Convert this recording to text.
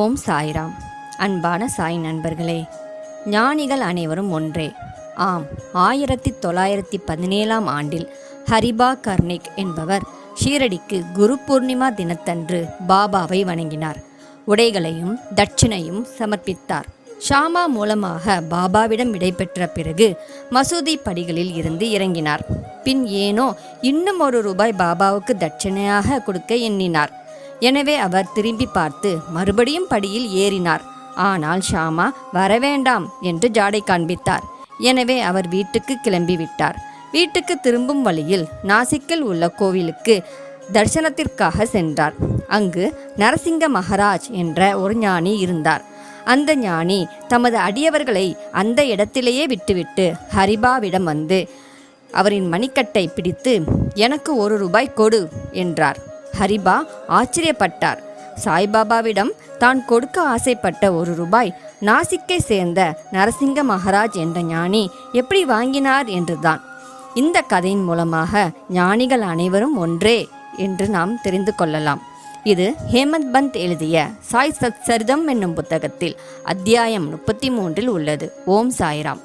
ஓம் சாய்ராம். அன்பான சாய் நண்பர்களே, ஞானிகள் அனைவரும் ஒன்றே. ஆம், 1917 ஆண்டில் ஹரிபா கர்னிக் என்பவர் ஷீரடிக்கு குரு பூர்ணிமா தினத்தன்று பாபாவை வணங்கினார். உடைகளையும் தட்சிணையும் சமர்ப்பித்தார். ஷாமா மூலமாக பாபாவிடம் விடைபெற்ற பிறகு மசூதி படிகளில் இருந்து இறங்கினார். பின் ஏனோ இன்னும் ₹1 பாபாவுக்கு தட்சிணையாக கொடுக்க எண்ணினார். எனவே அவர் திரும்பி பார்த்து மறுபடியும் படியில் ஏறினார். ஆனால் ஷாமா வரவேண்டாம் என்று ஜாடை காண்பித்தார். எனவே அவர் வீட்டுக்கு கிளம்பிவிட்டார். வீட்டுக்கு திரும்பும் வழியில் நாசிக்கில் உள்ள கோவிலுக்கு தரிசனத்திற்காக சென்றார். அங்கு நரசிங்க மகாராஜ் என்ற ஒரு ஞானி இருந்தார். அந்த ஞானி தமது அடியவர்களை அந்த இடத்திலேயே விட்டுவிட்டு ஹரிபாவிடம் வந்து அவரின் மணிக்கட்டை பிடித்து, எனக்கு ₹1 கொடு என்றார். ஹரிபா ஆச்சரியப்பட்டார். சாய்பாபாவிடம் தான் கொடுக்க ஆசைப்பட்ட ₹1 நாசிக்கை சேர்ந்த நரசிங்க மகாராஜ் என்ற ஞானி எப்படி வாங்கினார் என்றுதான். இந்த கதையின் மூலமாக ஞானிகள் அனைவரும் ஒன்றே என்று நாம் தெரிந்து கொள்ளலாம். இது ஹேமந்த் பந்த் எழுதிய சாய் சத் சரிதம் என்னும் புத்தகத்தில் அத்தியாயம் 33 உள்ளது. ஓம் சாய்ராம்.